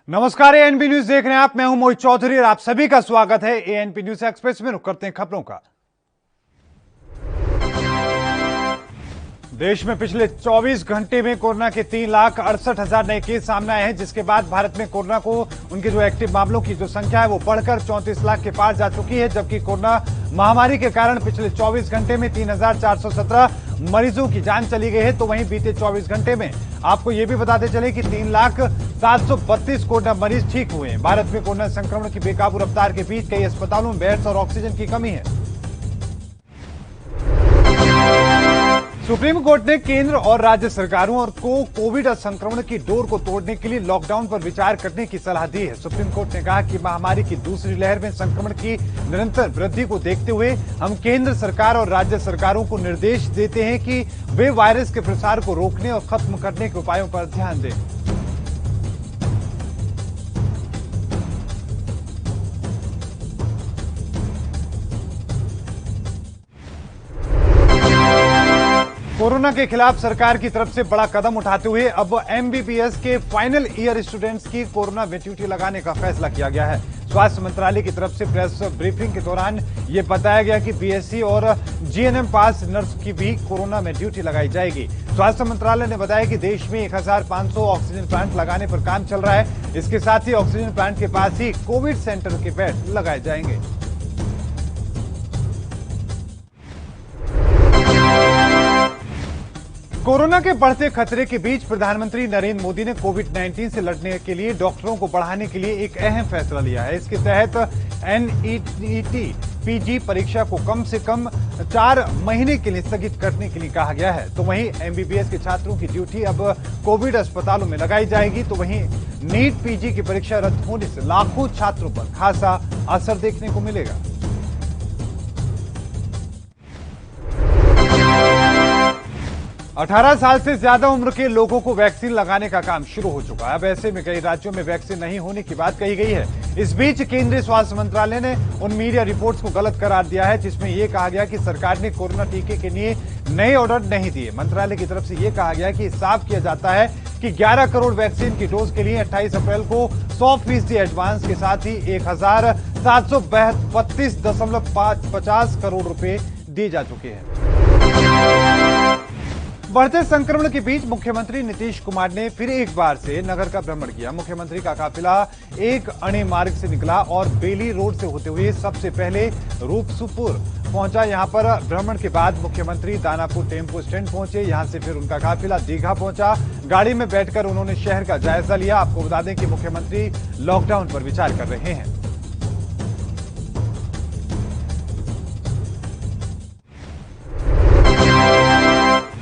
नमस्कार, ANP news देख रहे हैं आप। मैं हूं मोहित चौधरी और आप सभी का स्वागत है एएनपी न्यूज एक्सप्रेस में। रुक करते हैं खबरों का। देश में पिछले 24 घंटे में कोरोना के 3,68,000 नए केस सामने आए हैं, जिसके बाद भारत में कोरोना को उनके जो एक्टिव मामलों की जो संख्या है वो बढ़कर 34 लाख के पार जा चुकी है। जबकि कोरोना महामारी के कारण पिछले 24 घंटे में 3,417 मरीजों की जान चली गई है। तो वहीं बीते 24 घंटे में आपको ये भी बताते चले कि 3,732 कोरोना मरीज ठीक हुए हैं। भारत में कोरोना संक्रमण की बेकाबू रफ्तार के बीच कई अस्पतालों में बेड्स और ऑक्सीजन की कमी है। सुप्रीम कोर्ट ने केंद्र और राज्य सरकारों को कोविड संक्रमण की डोर को तोड़ने के लिए लॉकडाउन पर विचार करने की सलाह दी है। सुप्रीम कोर्ट ने कहा कि महामारी की दूसरी लहर में संक्रमण की निरंतर वृद्धि को देखते हुए हम केंद्र सरकार और राज्य सरकारों को निर्देश देते हैं कि वे वायरस के प्रसार को रोकने और खत्म करने के उपायों पर ध्यान दें। कोरोना के खिलाफ सरकार की तरफ से बड़ा कदम उठाते हुए अब एमबीबीएस के फाइनल ईयर स्टूडेंट्स की कोरोना में ड्यूटी लगाने का फैसला किया गया है। स्वास्थ्य मंत्रालय की तरफ से प्रेस ब्रीफिंग के दौरान यह बताया गया कि बीएससी और जीएनएम पास नर्स की भी कोरोना में ड्यूटी लगाई जाएगी। स्वास्थ्य मंत्रालय ने बताया कि देश में 1,500 ऑक्सीजन प्लांट लगाने पर काम चल रहा है। इसके साथ ही ऑक्सीजन प्लांट के पास ही कोविड सेंटर के बेड लगाए जाएंगे। कोरोना के बढ़ते खतरे के बीच प्रधानमंत्री नरेंद्र मोदी ने कोविड-19 से लड़ने के लिए डॉक्टरों को बढ़ाने के लिए एक अहम फैसला लिया है। इसके तहत एनईटी पीजी परीक्षा को कम से कम 4 महीने के लिए स्थगित करने के लिए कहा गया है। तो वहीं एमबीबीएस के छात्रों की ड्यूटी अब कोविड अस्पतालों में लगाई जाएगी। तो वहीं नीट पीजी की परीक्षा रद्द होने से लाखों छात्रों पर खासा असर देखने को मिलेगा। अठारह साल से ज्यादा उम्र के लोगों को वैक्सीन लगाने का काम शुरू हो चुका है। अब ऐसे में कई राज्यों में वैक्सीन नहीं होने की बात कही गई है। इस बीच केंद्रीय स्वास्थ्य मंत्रालय ने उन मीडिया रिपोर्ट्स को गलत करार दिया है जिसमें यह कहा गया कि सरकार ने कोरोना टीके के लिए नए ऑर्डर नहीं दिए। मंत्रालय की तरफ से यह कहा गया कि साफ किया जाता है कि 11 करोड़ वैक्सीन की डोज के लिए 28 अप्रैल को 100% एडवांस के साथ ही 1,732.50 करोड़ रुपए दिए जा चुके हैं। बढ़ते संक्रमण के बीच मुख्यमंत्री नीतीश कुमार ने फिर एक बार से नगर का भ्रमण किया। मुख्यमंत्री का काफिला एक अणे मार्ग से निकला और बेली रोड से होते हुए सबसे पहले रूपसुपुर पहुंचा। यहां पर भ्रमण के बाद मुख्यमंत्री दानापुर टेम्पो स्टैंड पहुंचे। यहां से फिर उनका काफिला दीघा पहुंचा। गाड़ी में बैठकर उन्होंने शहर का जायजा लिया। आपको बता दें कि मुख्यमंत्री लॉकडाउन पर विचार कर रहे हैं।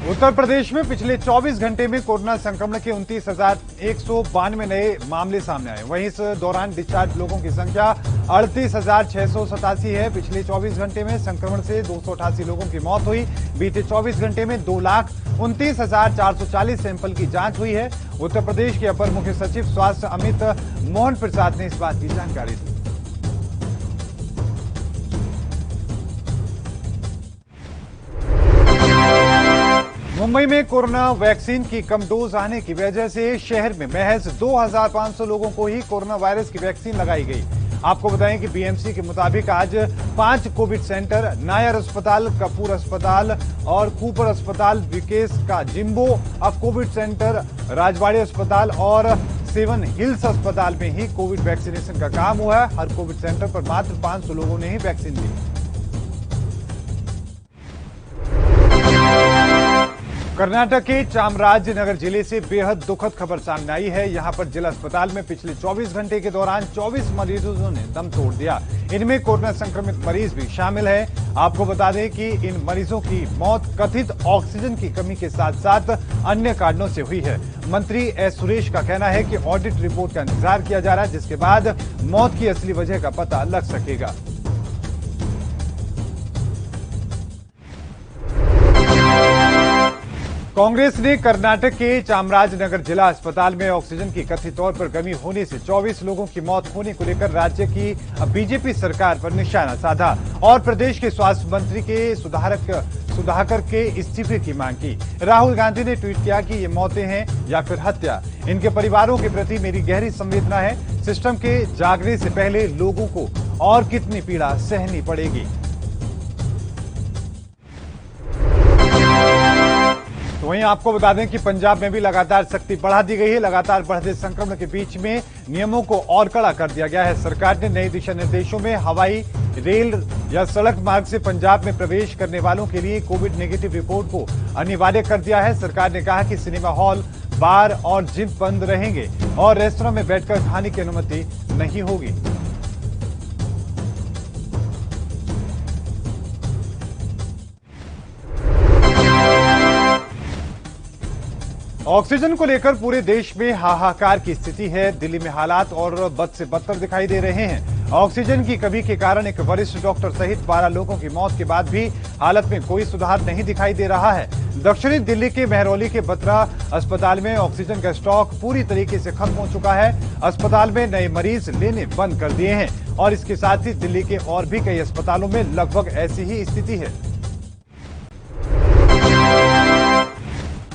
उत्तर प्रदेश में पिछले 24 घंटे में कोरोना संक्रमण के 29,192 नए मामले सामने आए। वहीं इस दौरान डिस्चार्ज लोगों की संख्या 38,687 है। पिछले 24 घंटे में संक्रमण से 288 लोगों की मौत हुई। बीते 24 घंटे में 2,29,440 सैंपल की जांच हुई है। उत्तर प्रदेश के अपर मुख्य सचिव स्वास्थ्य अमित मोहन प्रसाद ने इस बात की जानकारी दी। मुंबई में कोरोना वैक्सीन की कम डोज आने की वजह से शहर में महज 2,500 लोगों को ही कोरोना वायरस की वैक्सीन लगाई गई। आपको बताएं कि बीएमसी के मुताबिक आज 5 कोविड सेंटर, नायर अस्पताल, कपूर अस्पताल और कूपर अस्पताल, विकेश का जिम्बो कोविड सेंटर, राजवाड़ी अस्पताल और 7 हिल्स अस्पताल में ही कोविड वैक्सीनेशन का काम हुआ है। हर कोविड सेंटर पर मात्र 500 लोगों ने ही वैक्सीन ली। कर्नाटक के चामराजनगर जिले से बेहद दुखद खबर सामने आई है। यहां पर जिला अस्पताल में पिछले 24 घंटे के दौरान 24 मरीजों ने दम तोड़ दिया। इनमें कोरोना संक्रमित मरीज भी शामिल है। आपको बता दें कि इन मरीजों की मौत कथित ऑक्सीजन की कमी के साथ साथ अन्य कारणों से हुई है। मंत्री एस सुरेश का कहना है कि ऑडिट रिपोर्ट का इंतजार किया जा रहा है, जिसके बाद मौत की असली वजह का पता लग सकेगा। कांग्रेस ने कर्नाटक के चामराजनगर जिला अस्पताल में ऑक्सीजन की कथित तौर पर कमी होने से 24 लोगों की मौत होने को लेकर राज्य की बीजेपी सरकार पर निशाना साधा और प्रदेश के स्वास्थ्य मंत्री के सुधाकर के इस्तीफे की मांग की। राहुल गांधी ने ट्वीट किया कि ये मौतें हैं या फिर हत्या, इनके परिवारों के प्रति मेरी गहरी संवेदना है। सिस्टम के जागने से पहले लोगों को और कितनी पीड़ा सहनी पड़ेगी। तो वहीं आपको बता दें कि पंजाब में भी लगातार सख्ती बढ़ा दी गई है। लगातार बढ़ते संक्रमण के बीच में नियमों को और कड़ा कर दिया गया है। सरकार ने नए दिशा निर्देशों में हवाई, रेल या सड़क मार्ग से पंजाब में प्रवेश करने वालों के लिए कोविड नेगेटिव रिपोर्ट को अनिवार्य कर दिया है। सरकार ने कहा कि सिनेमा हॉल, बार और जिम बंद रहेंगे और रेस्तरां में बैठकर खाने की अनुमति नहीं होगी। ऑक्सीजन को लेकर पूरे देश में हाहाकार की स्थिति है। दिल्ली में हालात और बद से बदतर दिखाई दे रहे हैं। ऑक्सीजन की कमी के कारण एक वरिष्ठ डॉक्टर सहित 12 लोगों की मौत के बाद भी हालत में कोई सुधार नहीं दिखाई दे रहा है। दक्षिणी दिल्ली के महरौली के बत्रा अस्पताल में ऑक्सीजन का स्टॉक पूरी तरीके से खत्म हो चुका है। अस्पताल में नए मरीज लेने बंद कर दिए हैं और इसके साथ ही दिल्ली के और भी कई अस्पतालों में लगभग ऐसी ही स्थिति है।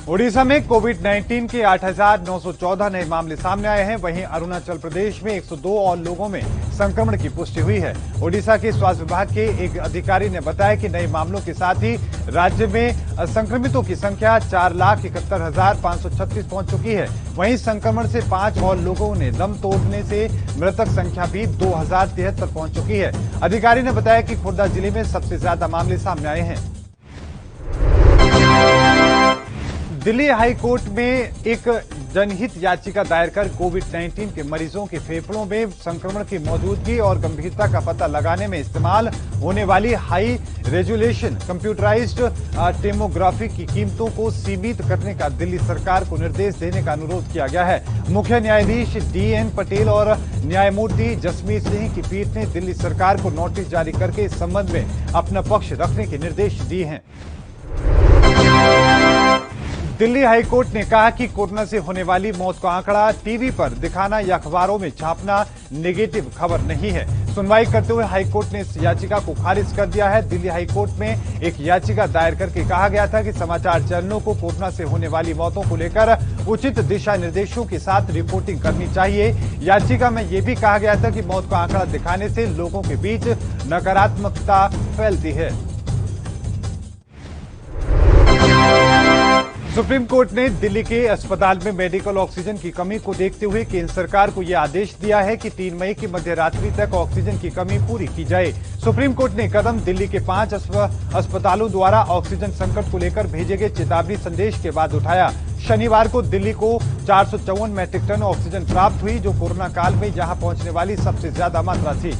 ओडिशा में कोविड-19 के 8,914 नए मामले सामने आए हैं। वहीं अरुणाचल प्रदेश में 102 और लोगों में संक्रमण की पुष्टि हुई है। ओडिशा के स्वास्थ्य विभाग के एक अधिकारी ने बताया कि नए मामलों के साथ ही राज्य में संक्रमितों की संख्या 4,71,536 पहुंच चुकी है। वहीं संक्रमण से 5 और लोगों ने दम तोड़ने से मृतक संख्या भी 2,073 पहुंच चुकी है। अधिकारी ने बताया कि खुर्दा जिले में सबसे ज्यादा मामले सामने आए हैं। दिल्ली हाई कोर्ट में एक जनहित याचिका दायर कर कोविड-19 के मरीजों के फेफड़ों में संक्रमण की मौजूदगी और गंभीरता का पता लगाने में इस्तेमाल होने वाली हाई रेजोल्यूशन कंप्यूटराइज्ड टेमोग्राफी की कीमतों को सीमित करने का दिल्ली सरकार को निर्देश देने का अनुरोध किया गया है। मुख्य न्यायाधीश DN पटेल और न्यायमूर्ति जसमीत सिंह की पीठ ने दिल्ली सरकार को नोटिस जारी करके इस संबंध में अपना पक्ष रखने के निर्देश दिए हैं। दिल्ली हाईकोर्ट ने कहा कि कोरोना से होने वाली मौत का आंकड़ा टीवी पर दिखाना या अखबारों में छापना नेगेटिव खबर नहीं है। सुनवाई करते हुए हाईकोर्ट ने इस याचिका को खारिज कर दिया है। दिल्ली हाईकोर्ट में एक याचिका दायर करके कहा गया था कि समाचार चैनलों को कोरोना से होने वाली मौतों को लेकर उचित दिशा निर्देशों के साथ रिपोर्टिंग करनी चाहिए। याचिका में यह भी कहा गया था कि मौत का आंकड़ा दिखाने से लोगों के बीच नकारात्मकता फैलती है। सुप्रीम कोर्ट ने दिल्ली के अस्पताल में मेडिकल ऑक्सीजन की कमी को देखते हुए केंद्र सरकार को यह आदेश दिया है कि 3 मई की मध्य रात्रि तक ऑक्सीजन की कमी पूरी की जाए। सुप्रीम कोर्ट ने कदम दिल्ली के 5 अस्पतालों द्वारा ऑक्सीजन संकट को लेकर भेजे गए चेतावनी संदेश के बाद उठाया। शनिवार को दिल्ली को 454 मैट्रिक टन ऑक्सीजन प्राप्त हुई, जो कोरोना काल में यहां पहुंचने वाली सबसे ज्यादा मात्रा थी।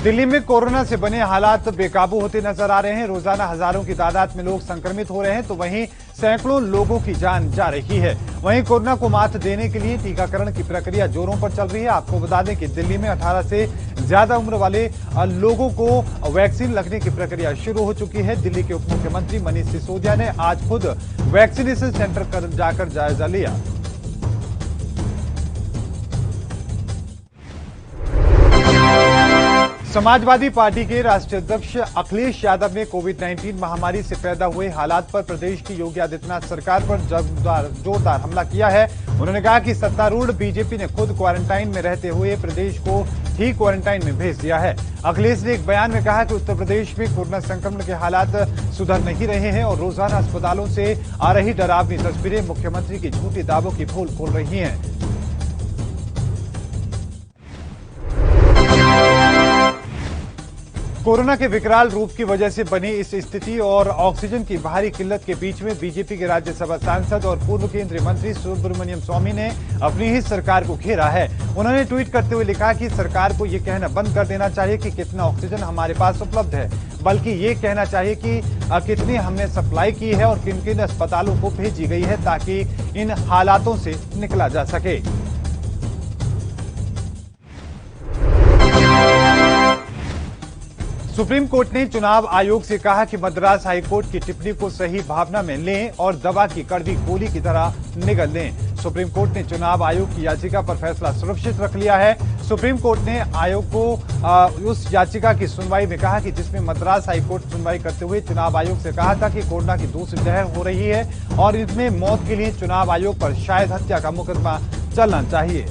दिल्ली में कोरोना से बने हालात बेकाबू होते नजर आ रहे हैं। रोजाना हजारों की तादाद में लोग संक्रमित हो रहे हैं, तो वहीं सैकड़ों लोगों की जान जा रही है। वहीं कोरोना को मात देने के लिए टीकाकरण की प्रक्रिया जोरों पर चल रही है। आपको बता दें कि दिल्ली में 18 से ज्यादा उम्र वाले लोगों को वैक्सीन लगने की प्रक्रिया शुरू हो चुकी है। दिल्ली के उप मुख्यमंत्री मनीष सिसोदिया ने आज खुद वैक्सीनेशन सेंटर पर जाकर जायजा लिया। समाजवादी पार्टी के राष्ट्रीय अध्यक्ष अखिलेश यादव ने कोविड-19 महामारी से पैदा हुए हालात पर प्रदेश की योगी आदित्यनाथ सरकार पर जोरदार हमला किया है। उन्होंने कहा कि सत्तारूढ़ बीजेपी ने खुद क्वारंटाइन में रहते हुए प्रदेश को ही क्वारंटाइन में भेज दिया है। अखिलेश ने एक बयान में कहा कि उत्तर प्रदेश में कोरोना संक्रमण के हालात सुधर नहीं रहे हैं और रोजाना अस्पतालों से आ रही डरावनी तस्वीरें मुख्यमंत्री के झूठे दावों की पोल खोल रही हैं। कोरोना के विकराल रूप की वजह से बनी इस स्थिति और ऑक्सीजन की भारी किल्लत के बीच में बीजेपी के राज्यसभा सांसद और पूर्व केंद्रीय मंत्री सुब्रमण्यम स्वामी ने अपनी ही सरकार को घेरा है। उन्होंने ट्वीट करते हुए लिखा कि सरकार को यह कहना बंद कर देना चाहिए कि कितना ऑक्सीजन हमारे पास उपलब्ध है, बल्कि ये कहना चाहिए कि कितनी हमने सप्लाई की है और किन किन अस्पतालों को भेजी गई है, ताकि इन हालातों से निकला जा सके। सुप्रीम कोर्ट ने चुनाव आयोग से कहा कि मद्रास हाईकोर्ट की टिप्पणी को सही भावना में लें और दवा की कड़वी गोली की तरह निगल लें। सुप्रीम कोर्ट ने चुनाव आयोग की याचिका पर फैसला सुरक्षित रख लिया है। सुप्रीम कोर्ट ने आयोग को उस याचिका की सुनवाई में कहा कि जिसमें मद्रास हाईकोर्ट सुनवाई करते हुए चुनाव आयोग से कहा था कि कोरोना की दूसरी लहर हो रही है और इसमें मौत के लिए चुनाव आयोग पर शायद हत्या का मुकदमा चलना चाहिए।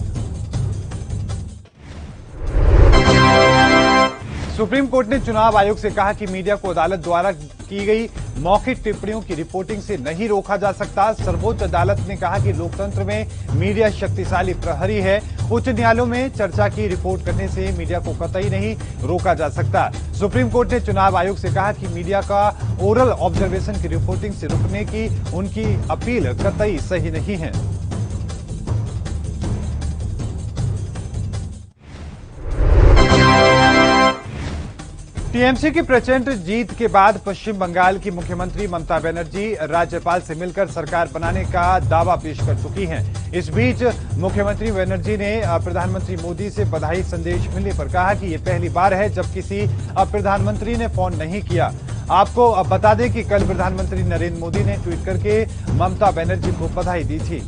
सुप्रीम कोर्ट ने चुनाव आयोग से कहा कि मीडिया को अदालत द्वारा की गई मौखिक टिप्पणियों की रिपोर्टिंग से नहीं रोका जा सकता। सर्वोच्च अदालत ने कहा कि लोकतंत्र में मीडिया शक्तिशाली प्रहरी है। उच्च न्यायालयों में चर्चा की रिपोर्ट करने से मीडिया को कतई नहीं रोका जा सकता। सुप्रीम कोर्ट ने चुनाव आयोग से कहा कि मीडिया का ओरल ऑब्जर्वेशन की रिपोर्टिंग से रुकने की उनकी अपील कतई सही नहीं है। टीएमसी की प्रचंड जीत के बाद पश्चिम बंगाल की मुख्यमंत्री ममता बनर्जी राज्यपाल से मिलकर सरकार बनाने का दावा पेश कर चुकी हैं। इस बीच मुख्यमंत्री बनर्जी ने प्रधानमंत्री मोदी से बधाई संदेश मिलने पर कहा कि यह पहली बार है जब किसी प्रधानमंत्री ने फोन नहीं किया। आपको बता दें कि कल प्रधानमंत्री नरेंद्र मोदी ने ट्वीट करके ममता बनर्जी को बधाई दी थी।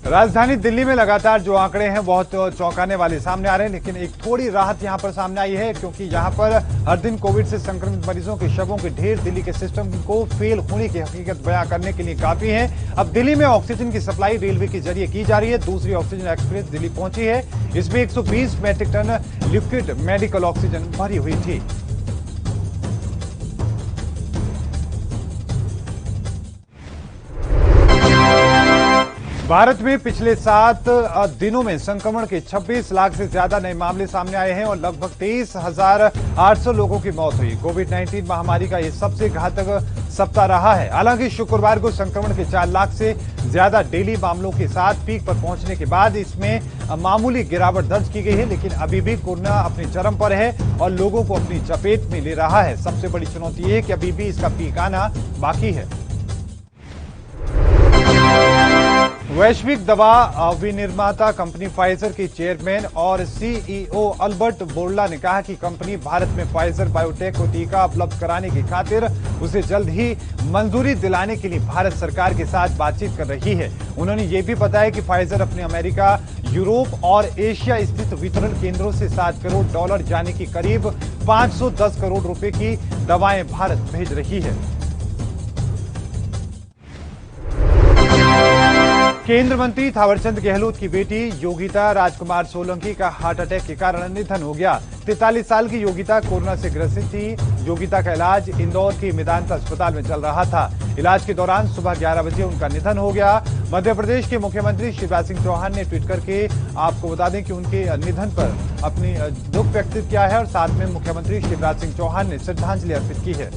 राजधानी दिल्ली में लगातार जो आंकड़े हैं बहुत चौंकाने वाले सामने आ रहे हैं, लेकिन एक थोड़ी राहत यहां पर सामने आई है क्योंकि यहां पर हर दिन कोविड से संक्रमित मरीजों के शवों के ढेर दिल्ली के सिस्टम को फेल होने की हकीकत बयां करने के लिए काफी है। अब दिल्ली में ऑक्सीजन की सप्लाई रेलवे के जरिए की जा रही है। दूसरी ऑक्सीजन एक्सप्रेस दिल्ली पहुंची है। इसमें 120 metric ton liquid medical oxygen भरी हुई थी। भारत में पिछले 7 दिनों में संक्रमण के 26 लाख से ज्यादा नए मामले सामने आए हैं और लगभग 23,800 लोगों की मौत हुई। कोविड-19 महामारी का यह सबसे घातक सप्ताह रहा है। हालांकि शुक्रवार को संक्रमण के 4 लाख से ज्यादा डेली मामलों के साथ पीक पर पहुंचने के बाद इसमें मामूली गिरावट दर्ज की गई है, लेकिन अभी भी कोरोना अपने चरम पर है और लोगों को अपनी चपेट में ले रहा है। सबसे बड़ी चुनौती यह है कि अभी भी इसका पीक आना बाकी है। वैश्विक दवा विनिर्माता कंपनी फाइजर के चेयरमैन और सीईओ अल्बर्ट बोर्ला ने कहा कि कंपनी भारत में फाइजर बायोटेक को टीका उपलब्ध कराने की खातिर उसे जल्द ही मंजूरी दिलाने के लिए भारत सरकार के साथ बातचीत कर रही है। उन्होंने ये भी बताया कि फाइजर अपने अमेरिका, यूरोप और एशिया स्थित वितरण केंद्रों से $7 करोड़ यानी कि करीब 510 करोड़ रुपए की दवाएं भारत भेज रही है। केंद्र मंत्री थावरचंद गहलोत की बेटी योगिता राजकुमार सोलंकी का हार्ट अटैक के कारण निधन हो गया। 43 साल की योगिता कोरोना से ग्रसित थी। योगिता का इलाज इंदौर के मेदांता अस्पताल में चल रहा था। इलाज के दौरान सुबह 11 बजे उनका निधन हो गया। मध्य प्रदेश के मुख्यमंत्री शिवराज सिंह चौहान ने ट्वीट करके आपको बता दें कि उनके निधन पर अपनी दुख व्यक्त किया है और साथ में मुख्यमंत्री शिवराज सिंह चौहान ने श्रद्धांजलि अर्पित की है।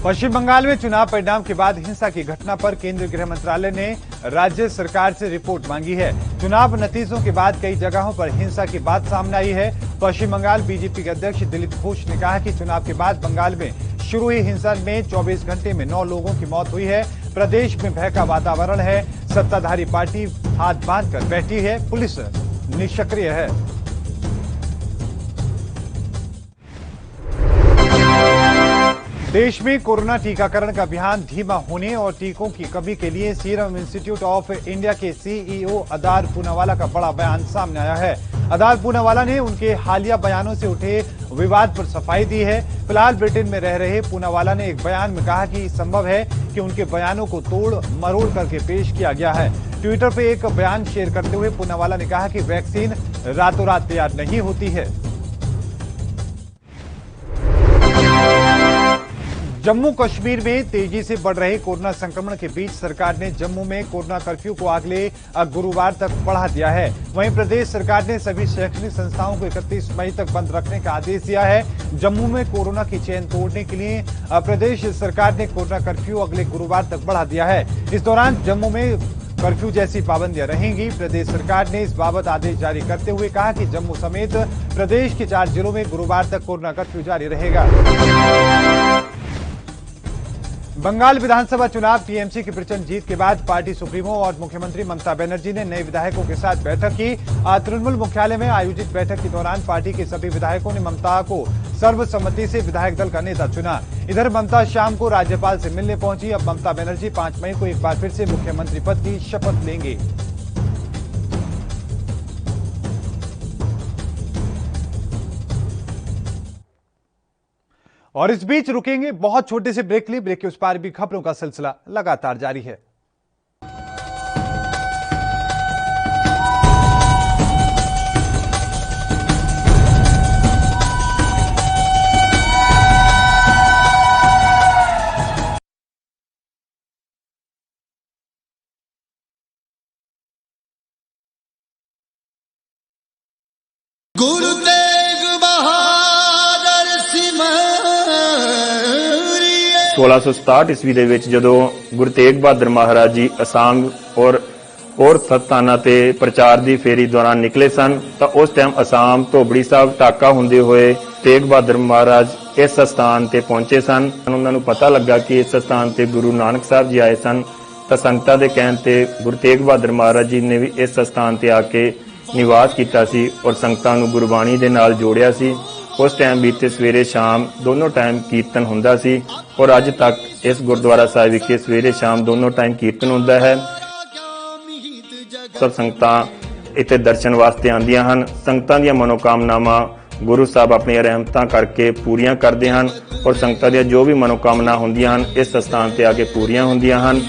पश्चिम बंगाल में चुनाव परिणाम के बाद हिंसा की घटना पर केंद्रीय गृह मंत्रालय ने राज्य सरकार से रिपोर्ट मांगी है। चुनाव नतीजों के बाद कई जगहों पर हिंसा की बात सामने आई है। पश्चिम बंगाल बीजेपी के अध्यक्ष दिलीप घोष ने कहा कि चुनाव के बाद बंगाल में शुरू हुई हिंसा में 24 घंटे में 9 लोगों की मौत हुई है। प्रदेश में भय का वातावरण है। सत्ताधारी पार्टी हाथ बांधकर बैठी है। पुलिस निष्क्रिय है। देश में कोरोना टीकाकरण का अभियान धीमा होने और टीकों की कमी के लिए सीरम इंस्टीट्यूट ऑफ इंडिया के सीईओ अदार पूनावाला का बड़ा बयान सामने आया है। अदार पूनावाला ने उनके हालिया बयानों से उठे विवाद पर सफाई दी है। फिलहाल ब्रिटेन में रह रहे पूनावाला ने एक बयान में कहा कि संभव है कि उनके बयानों को तोड़ मरोड़ करके पेश किया गया है। ट्विटर पर एक बयान शेयर करते हुए पूनावाला ने कहा कि वैक्सीन रातों रात तैयार नहीं होती है। जम्मू कश्मीर में तेजी से बढ़ रहे कोरोना संक्रमण के बीच सरकार ने जम्मू में कोरोना कर्फ्यू को अगले गुरुवार तक बढ़ा दिया है। वहीं प्रदेश सरकार ने सभी शैक्षणिक संस्थाओं को 31 मई तक बंद रखने का आदेश दिया है। जम्मू में कोरोना की चेन तोड़ने के लिए प्रदेश सरकार ने कोरोना कर्फ्यू अगले गुरुवार तक बढ़ा दिया है। इस दौरान जम्मू में कर्फ्यू जैसी पाबंदियां रहेंगी। प्रदेश सरकार ने इस बाबत आदेश जारी करते हुए कहा कि जम्मू समेत प्रदेश के 4 जिलों में गुरुवार तक कोरोना कर्फ्यू जारी रहेगा। बंगाल विधानसभा चुनाव टीएमसी की प्रचंड जीत के बाद पार्टी सुप्रीमो और मुख्यमंत्री ममता बनर्जी ने नए विधायकों के साथ बैठक की। तृणमूल मुख्यालय में आयोजित बैठक के दौरान पार्टी के सभी विधायकों ने ममता को सर्वसम्मति से विधायक दल का नेता चुना। इधर ममता शाम को राज्यपाल से मिलने पहुंची। अब ममता बनर्जी 5 मई को एक बार फिर से मुख्यमंत्री पद की शपथ लेंगे। और इस बीच रुकेंगे बहुत छोटे से ब्रेक लिए। ब्रेक के उस पार भी खबरों का सिलसिला लगातार जारी है। गुरु तेग बहादुर सिंह 1667 ਈਸਵੀ ਦੇ ਵਿੱਚ ਜਦੋਂ ਗੁਰੂ ਤੇਗ ਬਹਾਦਰ ਮਹਾਰਾਜ ਜੀ ਅਸਾਮ ਔਰ ਹੋਰ ਸਥਾਨਾਂ ਤੇ ਪ੍ਰਚਾਰ ਦੀ ਫੇਰੀ ਦੌਰਾਨ ਨਿਕਲੇ ਸਨ ਤਾਂ ਉਸ ਟਾਈਮ ਅਸਾਮ ਧੋਬੜੀ ਸਾਹਿਬ ਟਾਕਾ ਹੁੰਦੇ ਹੋਏ ਤੇਗ ਬਹਾਦਰ ਮਹਾਰਾਜ ਇਸ ਸਥਾਨ ਤੇ ਪਹੁੰਚੇ ਸਨ। ਉਹਨਾਂ ਨੂੰ ਪਤਾ ਲੱਗਾ ਕਿ ਇਸ ਸਥਾਨ ਤੇ ਗੁਰੂ ਨਾਨਕ ਸਾਹਿਬ ਜੀ ਆਏ ਸਨ ਤਾਂ ਸੰਗਤਾਂ ਦੇ ਕਹਿਣ ਤੇ ਗੁਰੂ ਤੇਗ ਬਹਾਦਰ ਮਹਾਰਾਜ ਜੀ ਨੇ ਵੀ ਇਸ ਸਥਾਨ ਤੇ ਆ ਕੇ ਨਿਵਾਸ ਕੀਤਾ ਸੀ ਔਰ ਸੰਗਤਾਂ ਨੂੰ ਗੁਰਬਾਣੀ ਦੇ ਨਾਲ ਜੋੜਿਆ ਸੀ। उस टाइम बीते सवेरे शाम दोनों टाइम कीर्तन हुंदा सी और अज तक इस गुरुद्वारा साहिब विखे सवेरे शाम दोनों टाइम कीर्तन हुंदा है। सब संगतां इत्थे दर्शन वास्ते आंदियां हन। संगतां दीयां मनोकामनावां गुरु साहब अपनी रहमतां करके पूरीआं करदे हन और संगतां दीयां जो भी मनोकामना हुंदियां हन इस स्थान ते आके पूरीआं हुंदियां हन।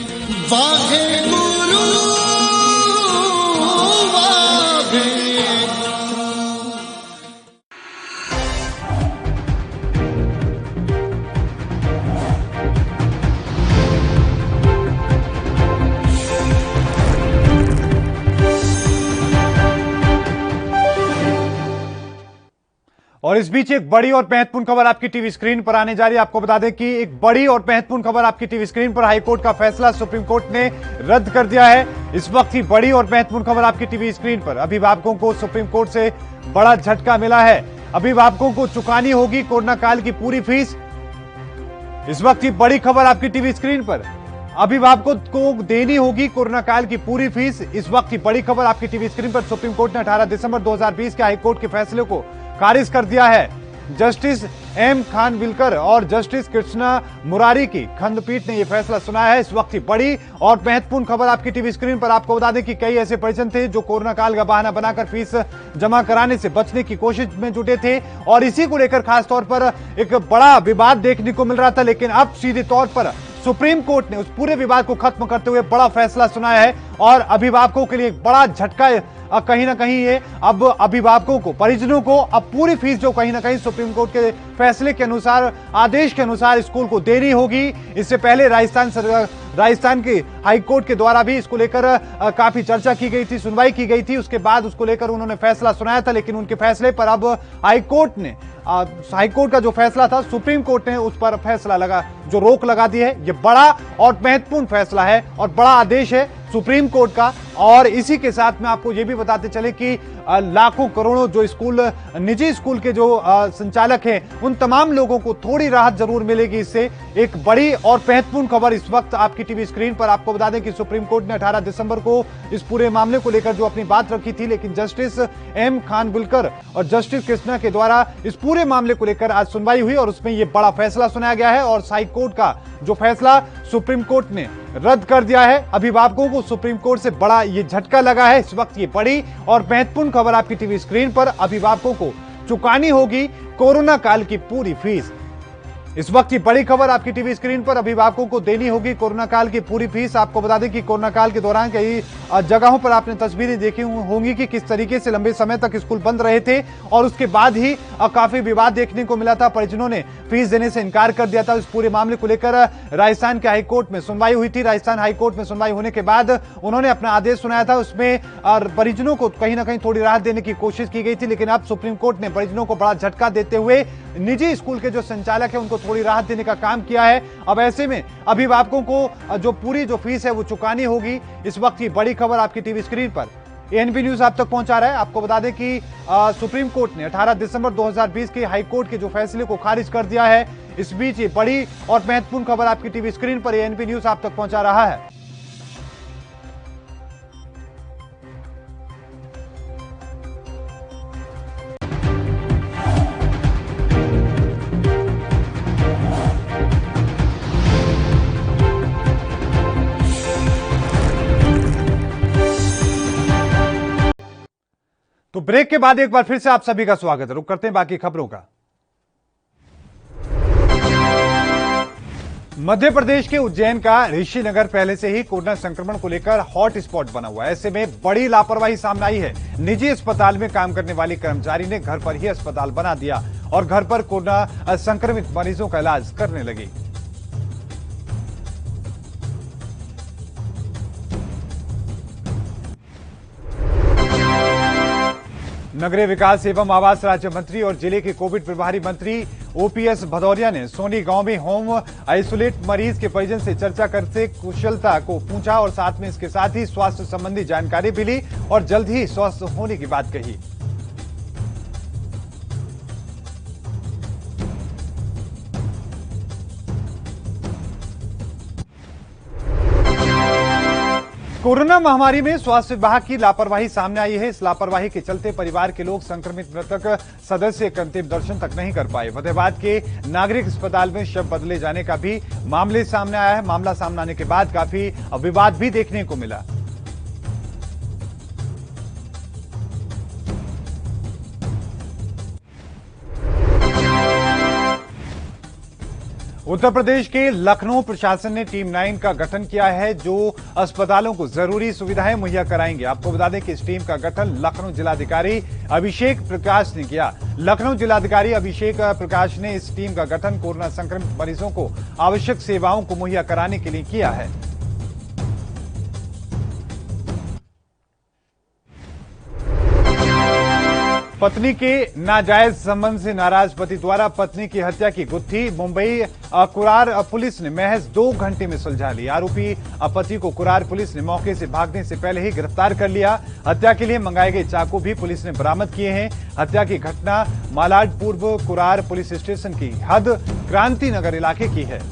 और इस बीच एक बड़ी और महत्वपूर्ण खबर आपकी टीवी स्क्रीन पर आने जा रही है। आपको बता दें कि एक बड़ी और महत्वपूर्ण खबर आपकी टीवी स्क्रीन पर। हाईकोर्ट का फैसला सुप्रीम कोर्ट ने रद्द कर दिया है। इस वक्त की बड़ी और महत्वपूर्ण खबर आपकी टीवी स्क्रीन पर। अभिभावकों को सुप्रीम कोर्ट से बड़ा झटका मिला है। अभिभावकों को चुकानी होगी कोरोना काल की पूरी फीस। इस वक्त की बड़ी खबर आपकी टीवी स्क्रीन पर। अभिभावकों को देनी होगी कोरोना काल की पूरी फीस। इस वक्त की बड़ी खबर आपकी टीवी स्क्रीन पर। सुप्रीम कोर्ट ने 18 दिसंबर 2020 के हाईकोर्ट के फैसले को खारिज कर दिया है। जस्टिस एम खानविलकर और जस्टिस कृष्णा मुरारी की खंडपीठ ने यह फैसला सुनाया है। इस वक्त की बड़ी और महत्वपूर्ण खबर आपकी टीवी स्क्रीन पर। आपको बता दें कि कई ऐसे परिजन थे जो कोरोना काल का बहाना बनाकर फीस जमा कराने से बचने की कोशिश में जुटे थे और इसी को लेकर खासतौर पर एक बड़ा विवाद देखने को मिल रहा था। लेकिन अब सीधे तौर पर सुप्रीम कोर्ट ने उस पूरे विवाद को खत्म करते हुए बड़ा फैसला सुनाया है और अभिभावकों के लिए एक बड़ा झटका कहीं ना कहीं ये अब अभिभावकों को, परिजनों को अब पूरी फीस जो कहीं ना कहीं सुप्रीम कोर्ट के फैसले के अनुसार, आदेश के अनुसार स्कूल को देनी होगी। इससे पहले राजस्थान के हाईकोर्ट के द्वारा भी इसको लेकर काफी चर्चा की गई थी, सुनवाई की गई थी। उसके बाद उसको लेकर उन्होंने फैसला सुनाया था। लेकिन उनके फैसले पर अब हाईकोर्ट का जो फैसला था सुप्रीम कोर्ट ने उस पर फैसला जो रोक लगा दी है। ये बड़ा और महत्वपूर्ण फैसला है और बड़ा आदेश है सुप्रीम कोर्ट का। और इसी के साथ में आपको यह भी बताते चले कि लाखों करोड़ों जो स्कूल, निजी स्कूल के जो संचालक हैं, उन तमाम लोगों को थोड़ी राहत जरूर मिलेगी। इससे एक बड़ी और महत्वपूर्ण खबर इस वक्त आपकी टीवी स्क्रीन पर। आपको बता दें कि सुप्रीम कोर्ट ने 18 दिसंबर को इस पूरे मामले को लेकर जो अपनी बात रखी थी, लेकिन जस्टिस एम खानविलकर और जस्टिस कृष्णा के द्वारा इस पूरे मामले को लेकर आज सुनवाई हुई और उसमें यह बड़ा फैसला सुनाया गया है। और हाई कोर्ट का जो फैसला सुप्रीम कोर्ट ने रद्द कर दिया है। अभिभावकों को सुप्रीम कोर्ट से बड़ा ये झटका लगा है। इस वक्त ये बड़ी और महत्वपूर्ण खबर आपकी टीवी स्क्रीन पर। अभिभावकों को चुकानी होगी कोरोना काल की पूरी फीस। इस वक्त की बड़ी खबर आपकी टीवी स्क्रीन पर। अभिभावकों को देनी होगी कोरोना काल की पूरी फीस। आपको बता दें कि कोरोना काल के दौरान कई जगहों पर आपने तस्वीरें देखी होंगी कि किस तरीके से लंबे समय तक स्कूल बंद रहे थे और उसके बाद ही काफी विवाद देखने को मिला था। परिजनों ने फीस देने से इनकार कर दिया था। इस पूरे मामले को लेकर राजस्थान के हाईकोर्ट में सुनवाई हुई थी। राजस्थान हाईकोर्ट में सुनवाई होने के बाद उन्होंने अपना आदेश सुनाया था। उसमें परिजनों को कहीं ना कहीं थोड़ी राहत देने की कोशिश की गई थी। लेकिन अब सुप्रीम कोर्ट ने परिजनों को बड़ा झटका देते हुए निजी स्कूल के जो संचालक है उनको थोड़ी राहत देने का काम किया है। अब ऐसे में अभिभावकों को जो पूरी जो फीस है वो चुकानी होगी। इस वक्त की बड़ी खबर आपकी टीवी स्क्रीन पर। एएनपी न्यूज आप तक पहुंचा रहा है। आपको बता दें कि सुप्रीम कोर्ट ने 18 दिसंबर 2020 के हाई कोर्ट के जो फैसले को खारिज कर दिया है। इस बीच ये बड़ी और महत्वपूर्ण खबर आपकी टीवी स्क्रीन पर एएनपी न्यूज आप तक पहुंचा रहा है। तो ब्रेक के बाद एक बार फिर से आप सभी का स्वागत है। रुक करते हैं बाकी खबरों का। मध्य प्रदेश के उज्जैन का ऋषिनगर पहले से ही कोरोना संक्रमण को लेकर हॉट स्पॉट बना हुआ है। ऐसे में बड़ी लापरवाही सामने आई है। निजी अस्पताल में काम करने वाली कर्मचारी ने घर पर ही अस्पताल बना दिया और घर पर कोरोना संक्रमित मरीजों का इलाज करने लगी। नगरीय विकास एवं आवास राज्य मंत्री और जिले के कोविड प्रभारी मंत्री ओपीएस भदौरिया ने सोनी गांव में होम आइसोलेट मरीज के परिजन से चर्चा करते कुशलता को पूछा और साथ में इसके साथ ही स्वास्थ्य संबंधी जानकारी भी ली और जल्द ही स्वस्थ होने की बात कही। कोरोना महामारी में स्वास्थ्य विभाग की लापरवाही सामने आई है। इस लापरवाही के चलते परिवार के लोग संक्रमित मृतक सदस्य के अंतिम दर्शन तक नहीं कर पाए। फतेहाबाद के नागरिक अस्पताल में शव बदले जाने का भी मामले सामने आया है। मामला सामने आने के बाद काफी विवाद भी देखने को मिला। उत्तर प्रदेश के लखनऊ प्रशासन ने टीम 9 का गठन किया है, जो अस्पतालों को जरूरी सुविधाएं मुहैया कराएंगे। आपको बता दें कि इस टीम का गठन लखनऊ जिलाधिकारी अभिषेक प्रकाश ने किया। लखनऊ जिलाधिकारी अभिषेक प्रकाश ने इस टीम का गठन कोरोना संक्रमित मरीजों को आवश्यक सेवाओं को मुहैया कराने के लिए किया है। पत्नी के नाजायज संबंध से नाराज पति द्वारा पत्नी की हत्या की गुत्थी मुंबई कुरार पुलिस ने महज 2 घंटे में सुलझा ली। आरोपी पति को कुरार पुलिस ने मौके से भागने से पहले ही गिरफ्तार कर लिया। हत्या के लिए मंगाए गए चाकू भी पुलिस ने बरामद किए हैं। हत्या की घटना मालाड पूर्व कुरार पुलिस स्टेशन की हद क्रांति नगर इलाके की है।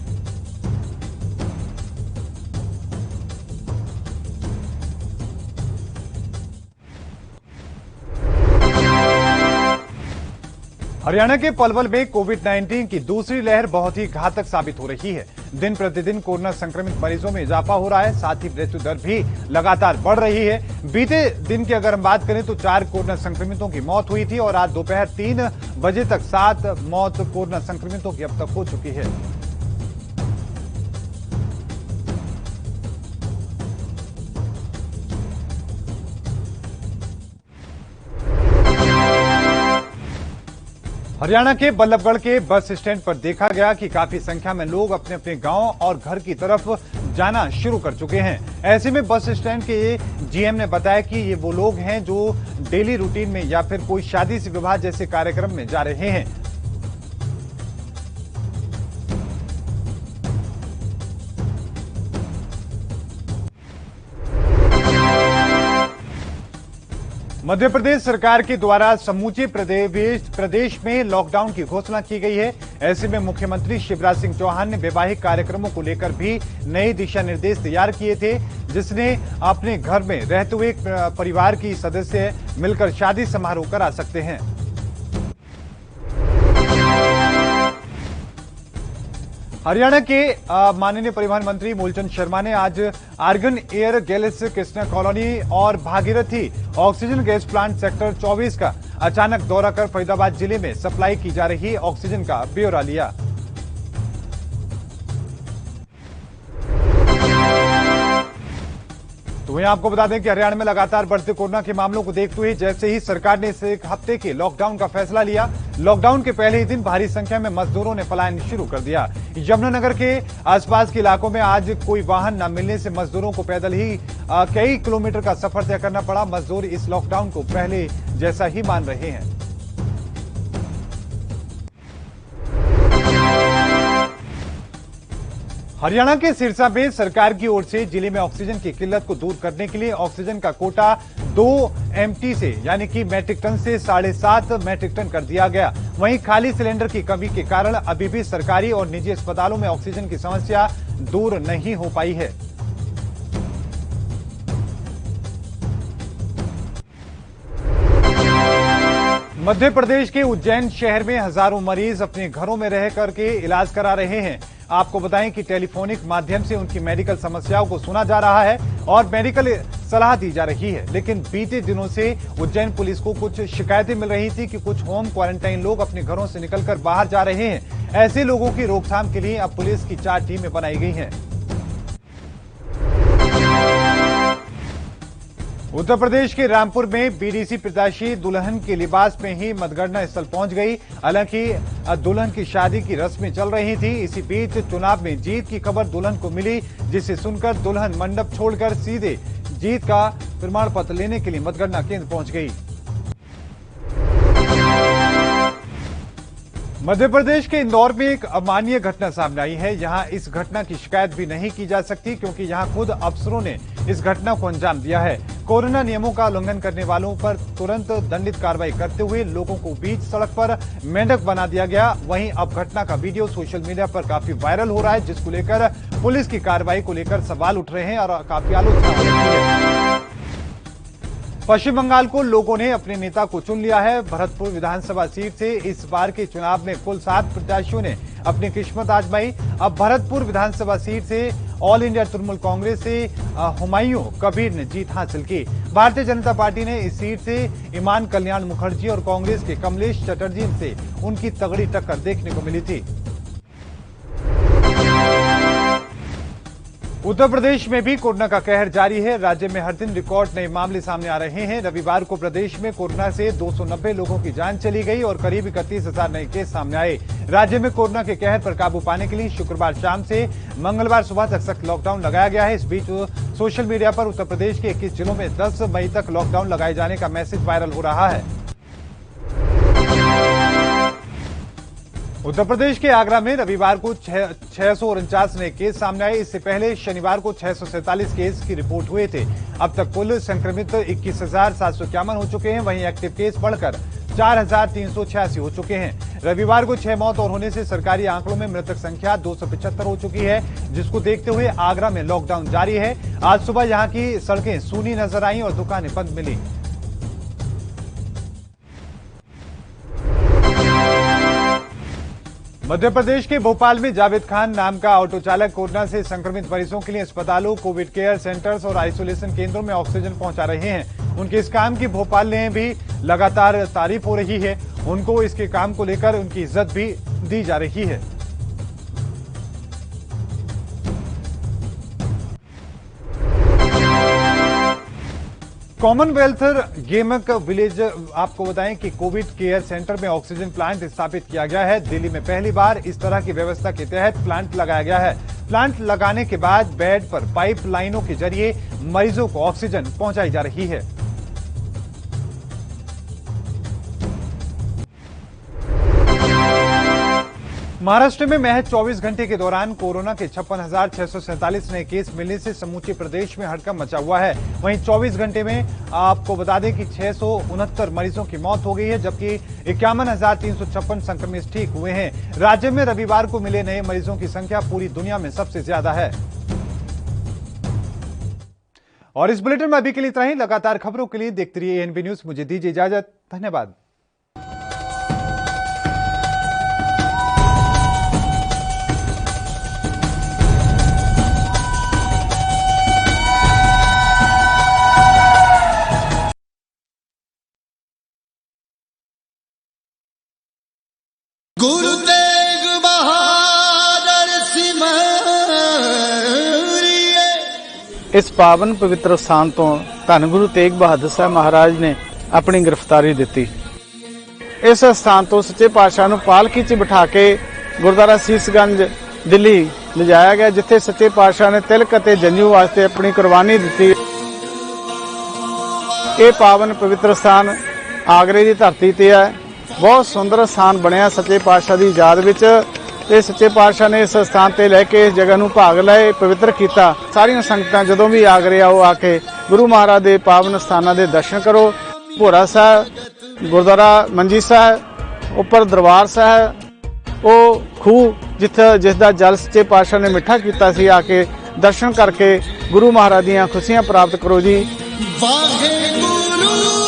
हरियाणा के पलवल में कोविड-19 की दूसरी लहर बहुत ही घातक साबित हो रही है। दिन प्रतिदिन कोरोना संक्रमित मरीजों में इजाफा हो रहा है, साथ ही मृत्यु दर भी लगातार बढ़ रही है। बीते दिन की अगर हम बात करें तो 4 कोरोना संक्रमितों की मौत हुई थी और आज दोपहर 3 बजे तक 7 मौत कोरोना संक्रमितों की अब तक हो चुकी है। हरियाणा के बल्लभगढ़ के बस स्टैंड पर देखा गया कि काफी संख्या में लोग अपने अपने गांव और घर की तरफ जाना शुरू कर चुके हैं। ऐसे में बस स्टैंड के जीएम ने बताया कि ये वो लोग हैं जो डेली रूटीन में या फिर कोई शादी से विवाह जैसे कार्यक्रम में जा रहे हैं। मध्य प्रदेश सरकार के द्वारा समूचे प्रदेश में लॉकडाउन की घोषणा की गई है। ऐसे में मुख्यमंत्री शिवराज सिंह चौहान ने वैवाहिक कार्यक्रमों को लेकर भी नए दिशा निर्देश तैयार किए थे, जिसने अपने घर में रहते हुए परिवार की सदस्य मिलकर शादी समारोह करा सकते हैं। हरियाणा के माननीय परिवहन मंत्री मूलचंद शर्मा ने आज आर्गन एयर गैलेस कृष्णा कॉलोनी और Bhagirathi oxygen gas plant sector 24 का अचानक दौरा कर फरीदाबाद जिले में सप्लाई की जा रही ऑक्सीजन का ब्यौरा लिया। तो वहीं आपको बता दें कि हरियाणा में लगातार बढ़ते कोरोना के मामलों को देखते हुए जैसे ही सरकार ने इस एक हफ्ते के लॉकडाउन का फैसला लिया, लॉकडाउन के पहले ही दिन भारी संख्या में मजदूरों ने पलायन शुरू कर दिया। यमुनानगर के आसपास के इलाकों में आज कोई वाहन न मिलने से मजदूरों को पैदल ही कई किलोमीटर का सफर तय करना पड़ा। मजदूर इस लॉकडाउन को पहले जैसा ही मान रहे हैं। हरियाणा के सिरसा में सरकार की ओर से जिले में ऑक्सीजन की किल्लत को दूर करने के लिए ऑक्सीजन का कोटा 2 MT से यानी कि मैट्रिक टन से 7.5 मैट्रिक टन कर दिया गया। वहीं खाली सिलेंडर की कमी के कारण अभी भी सरकारी और निजी अस्पतालों में ऑक्सीजन की समस्या दूर नहीं हो पाई है। मध्य प्रदेश के उज्जैन शहर में हजारों मरीज अपने घरों में रह करके इलाज करा रहे हैं। आपको बताएं कि टेलीफोनिक माध्यम से उनकी मेडिकल समस्याओं को सुना जा रहा है और मेडिकल सलाह दी जा रही है। लेकिन बीते दिनों से उज्जैन पुलिस को कुछ शिकायतें मिल रही थी कि कुछ होम क्वारंटाइन लोग अपने घरों से निकलकर बाहर जा रहे हैं। ऐसे लोगों की रोकथाम के लिए अब पुलिस की 4 टीमें बनाई गई हैं। उत्तर प्रदेश के रामपुर में बीडीसी प्रत्याशी दुल्हन के लिबास में ही मतगणना स्थल पहुंच गई। हालांकि दुल्हन की शादी की रस्में चल रही थी। इसी बीच चुनाव में जीत की खबर दुल्हन को मिली, जिसे सुनकर दुल्हन मंडप छोड़कर सीधे जीत का प्रमाण पत्र लेने के लिए मतगणना केंद्र पहुंच गई। मध्य प्रदेश के इंदौर में एक अमानवीय घटना सामने आई है। यहां इस घटना की शिकायत भी नहीं की जा सकती क्योंकि यहां खुद अफसरों ने इस घटना को अंजाम दिया है। कोरोना नियमों का उल्लंघन करने वालों पर तुरंत दंडित कार्रवाई करते हुए लोगों को बीच सड़क पर मेंढक बना दिया गया। वहीं अब घटना का वीडियो सोशल मीडिया पर काफी वायरल हो रहा है, जिसको लेकर पुलिस की कार्रवाई को लेकर सवाल उठ रहे हैं और काफी आलोचना हो रही है। पश्चिम बंगाल को लोगों ने अपने नेता को चुन लिया है। भरतपुर विधानसभा सीट से इस बार के चुनाव में कुल 7 प्रत्याशियों ने अपनी किस्मत आजमाई। अब भरतपुर विधानसभा सीट से ऑल इंडिया तृणमूल कांग्रेस से हुमायूं कबीर ने जीत हासिल की। भारतीय जनता पार्टी ने इस सीट से ईमान कल्याण मुखर्जी और कांग्रेस के कमलेश चटर्जी से उनकी तगड़ी टक्कर देखने को मिली थी। उत्तर प्रदेश में भी कोरोना का कहर जारी है। राज्य में हर दिन रिकॉर्ड नए मामले सामने आ रहे हैं। रविवार को प्रदेश में कोरोना से 290 लोगों की जान चली गई और करीब 31,000 नए केस सामने आए। राज्य में कोरोना के कहर पर काबू पाने के लिए शुक्रवार शाम से मंगलवार सुबह तक सख्त लॉकडाउन लगाया गया है। इस बीच सोशल मीडिया पर उत्तर प्रदेश के 21 जिलों में 10 मई तक लॉकडाउन लगाए जाने का मैसेज वायरल हो रहा है। उत्तर प्रदेश के आगरा में रविवार को 649 नए केस सामने आए। इससे पहले शनिवार को 647 केस की रिपोर्ट हुए थे। अब तक कुल संक्रमित 21,751 हो चुके हैं। वहीं एक्टिव केस बढ़कर 4,386 हो चुके हैं। रविवार को 6 मौत और होने से सरकारी आंकड़ों में मृतक संख्या 275 हो चुकी है, जिसको देखते हुए आगरा में लॉकडाउन जारी है। आज सुबह यहां की सड़कें सूनी नजर आई और दुकानें बंद मिली। मध्य प्रदेश के भोपाल में जावेद खान नाम का ऑटो चालक कोरोना से संक्रमित मरीजों के लिए अस्पतालों, कोविड केयर सेंटर्स और आइसोलेशन केंद्रों में ऑक्सीजन पहुंचा रहे हैं। उनके इस काम की भोपाल में भी लगातार तारीफ हो रही है। उनको इसके काम को लेकर उनकी इज्जत भी दी जा रही है। कॉमनवेल्थ गेमक विलेज आपको बताएं कि कोविड केयर सेंटर में ऑक्सीजन प्लांट स्थापित किया गया है। दिल्ली में पहली बार इस तरह की व्यवस्था के तहत प्लांट लगाया गया है। प्लांट लगाने के बाद बेड पर पाइप लाइनों के जरिए मरीजों को ऑक्सीजन पहुंचाई जा रही है। महाराष्ट्र में महज 24 घंटे के दौरान कोरोना के 56,647 नए केस मिलने से समूचे प्रदेश में हड़कंप मचा हुआ है। वहीं 24 घंटे में आपको बता दें कि 669 मरीजों की मौत हो गई है, जबकि 51,356 संक्रमित ठीक हुए हैं। राज्य में रविवार को मिले नए मरीजों की संख्या पूरी दुनिया में सबसे ज्यादा है। और इस बुलेटिन में अभी के लिए इतना ही। लगातार खबरों के लिए देखते रहिए एएनबी न्यूज। मुझे दीजिए इजाजत। धन्यवाद। गुरु तेग बहादुर सिमरिए। इस पावन पवित्र स्थान तो धन गुरु तेग बहादुर साहब महाराज ने अपनी गिरफ्तारी दी। इस स्थान तो सच्चे पातशाह ਨੂੰ ਪਾਲਕੀ 'ਚ ਬਿਠਾ ਕੇ ਗੁਰਦੁਆਰਾ ਸੀਸਗੰਜ ਦਿੱਲੀ ਲਿਜਾਇਆ ਗਿਆ, ਜਿੱਥੇ ਸੱਚੇ ਪਾਤਸ਼ਾਹ ਨੇ ਤਿਲਕ ਅਤੇ ਜੰਝੂ ਵਾਸਤੇ ਆਪਣੀ ਕੁਰਬਾਨੀ ਦਿੱਤੀ। ਇਹ ਪਾਵਨ ਪਵਿੱਤਰ ਸਥਾਨ ਆਗਰੇ ਦੀ ਧਰਤੀ ਤੇ ਹੈ। बहुत सुंदर स्थान बनया सच्चे पातशाह की याद विच। ਤੇ ਸੱਚੇ ਪਾਤਸ਼ਾਹ ਨੇ ਇਸ ਸਥਾਨ ਤੇ ਲੈ ਕੇ ਇਸ ਜਗ੍ਹਾ ਨੂੰ ਭਾਗ ਲਏ, ਪਵਿੱਤਰ ਕੀਤਾ। ਸਾਰੀਆਂ ਸੰਗਤਾਂ ਜਦੋਂ ਵੀ ਆਗਰੇ ਆਓ ਆ ਕੇ ਗੁਰੂ ਮਹਾਰਾਜ ਦੇ ਪਾਵਨ ਸਥਾਨਾਂ ਦੇ ਦਰਸ਼ਨ ਕਰੋ। ਭੋਰਾ ਸਾਹਿਬ, ਗੁਰਦੁਆਰਾ ਮੰਜੀ ਸਾਹਿਬ, ਉੱਪਰ ਦਰਬਾਰ ਸਾਹਿਬ, ਉਹ ਖੂਹ ਜਿਸ ਦਾ ਜਲ ਸੱਚੇ ਪਾਤਸ਼ਾਹ ਨੇ ਮਿੱਠਾ ਕੀਤਾ ਸੀ, ਆ ਕੇ ਦਰਸ਼ਨ ਕਰਕੇ ਗੁਰੂ ਮਹਾਰਾਜ ਦੀਆਂ ਖੁਸ਼ੀਆਂ ਪ੍ਰਾਪਤ ਕਰੋ ਜੀ। ਵਾਹਿਗੁਰੂ